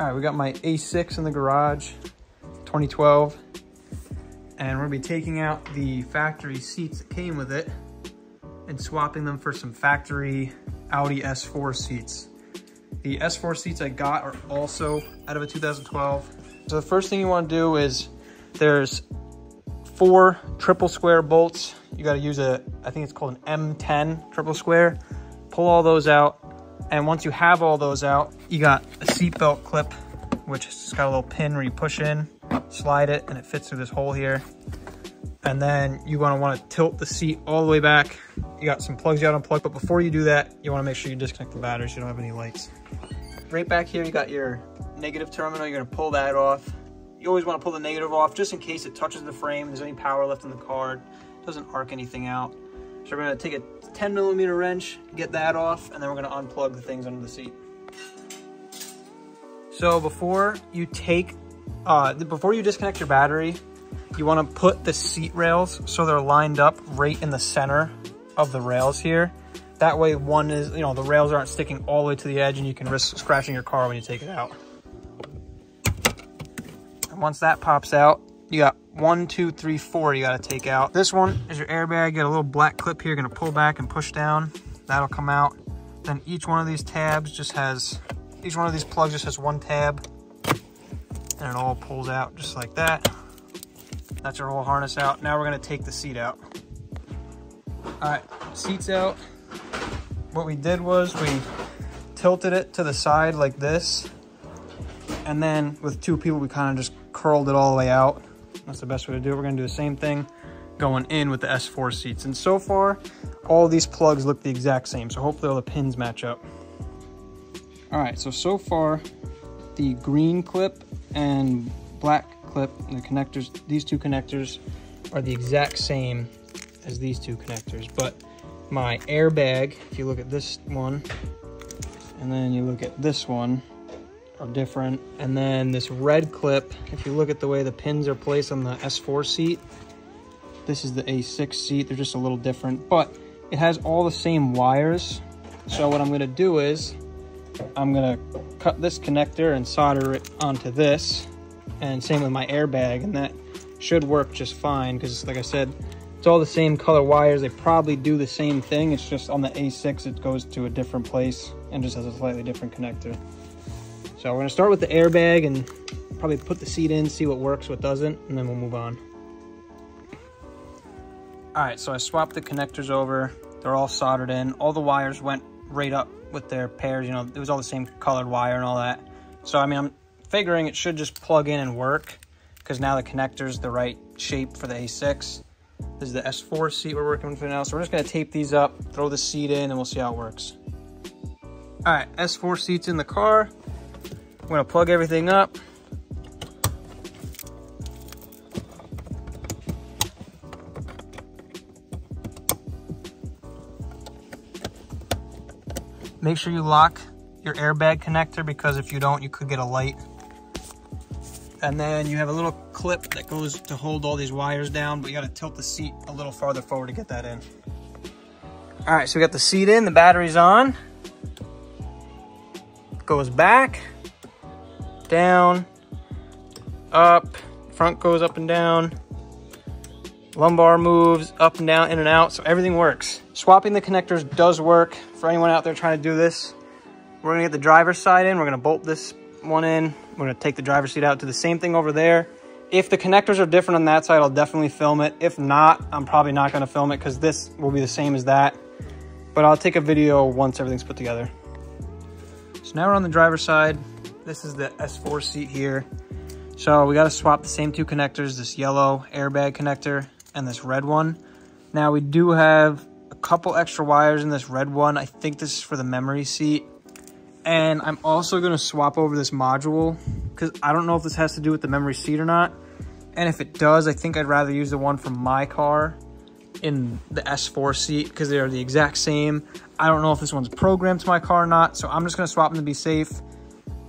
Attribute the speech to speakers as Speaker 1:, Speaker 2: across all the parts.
Speaker 1: All right, we got my A6 in the garage, 2012. And we're gonna be taking out the factory seats that came with it and swapping them for some factory Audi S4 seats. The S4 seats I got are also out of a 2012. So the first thing you wanna do is there's 4 triple square bolts. You gotta use I think it's called an M10 triple square. Pull all those out. And once you have all those out, you got a seatbelt clip, which has got a little pin where you push in, slide it, and it fits through this hole here. And then you're gonna wanna tilt the seat all the way back. You got some plugs you gotta unplug, but before you do that, you wanna make sure you disconnect the battery so you don't have any lights. Right back here, you got your negative terminal. You're gonna pull that off. You always wanna pull the negative off just in case it touches the frame, there's any power left in the car, it doesn't arc anything out. So we're gonna take a 10mm wrench, get that off, and then we're gonna unplug the things under the seat. So before you disconnect your battery, you wanna put the seat rails so they're lined up right in the center of the rails here. That way one is, the rails aren't sticking all the way to the edge and you can risk scratching your car when you take it out. And once that pops out, you got 1, 2, 3, 4 you gotta take out. This one is your airbag. You got a little black clip here, you're gonna pull back and push down. That'll come out. Then each one of these plugs just has 1 tab. And it all pulls out just like that. That's your whole harness out. Now we're gonna take the seat out. All right, seat's out. What we did was we tilted it to the side like this. And then with 2 people, we kind of just curled it all the way out. That's the best way to do it. We're gonna do the same thing going in with the S4 seats. And so far, all these plugs look the exact same. So hopefully all the pins match up. All right, so far, the green clip and black clip and the connectors, these 2 connectors are the exact same as these 2 connectors. But my airbag, if you look at this one, and then you look at this one, are different. And then this red clip, if you look at the way the pins are placed on the S4 seat, this is the A6 seat, they're just a little different, but it has all the same wires. So what I'm gonna do is, I'm gonna cut this connector and solder it onto this, and same with my airbag, and that should work just fine, because like I said, it's all the same color wires. They probably do the same thing, it's just on the A6 it goes to a different place and just has a slightly different connector. So we're gonna start with the airbag and probably put the seat in, see what works, what doesn't, and then we'll move on. All right, so I swapped the connectors over. They're all soldered in. All the wires went right up with their pairs. It was all the same colored wire and all that. So, I mean, I'm figuring it should just plug in and work because now the connector's the right shape for the A6. This is the S4 seat we're working with now. So we're just gonna tape these up, throw the seat in, and we'll see how it works. All right, S4 seat's in the car. I'm gonna plug everything up. Make sure you lock your airbag connector because if you don't, you could get a light. And then you have a little clip that goes to hold all these wires down, but you gotta tilt the seat a little farther forward to get that in. All right, so we got the seat in, the battery's on. Goes back, down, up, front goes up and down. Lumbar moves up and down, in and out, so everything works. Swapping the connectors does work. For anyone out there trying to do this, we're gonna get the driver's side in, we're gonna bolt this one in, we're gonna take the driver's seat out, do the same thing over there. If the connectors are different on that side, I'll definitely film it. If not, I'm probably not gonna film it because this will be the same as that. But I'll take a video once everything's put together. So now we're on the driver's side. This is the S4 seat here. So we gotta swap the same 2 connectors, this yellow airbag connector and this red one. Now we do have a couple extra wires in this red one. I think this is for the memory seat. And I'm also gonna swap over this module because I don't know if this has to do with the memory seat or not. And if it does, I think I'd rather use the one from my car in the S4 seat because they are the exact same. I don't know if this one's programmed to my car or not, so I'm just gonna swap them to be safe.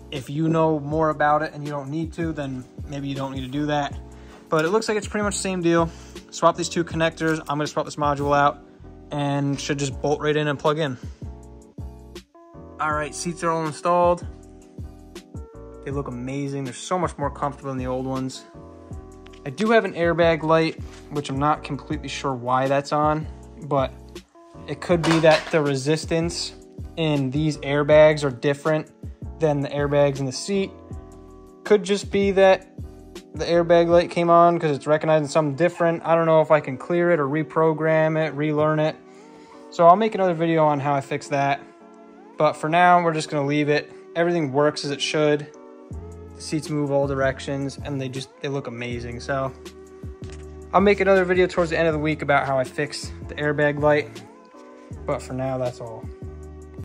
Speaker 1: If you know more about it and you don't need to, then maybe you don't need to do that. But it looks like it's pretty much the same deal. Swap these 2 connectors. I'm gonna swap this module out and should just bolt right in and plug in. All right, seats are all installed. They look amazing. They're so much more comfortable than the old ones. I do have an airbag light, which I'm not completely sure why that's on, but it could be that the resistance in these airbags are different than the airbags in the seat. Could just be that the airbag light came on because it's recognizing something different. I don't know if I can clear it or reprogram it, relearn it. So I'll make another video on how I fix that. But for now, we're just gonna leave it. Everything works as it should. The seats move all directions and they look amazing. So I'll make another video towards the end of the week about how I fix the airbag light. But for now, that's all.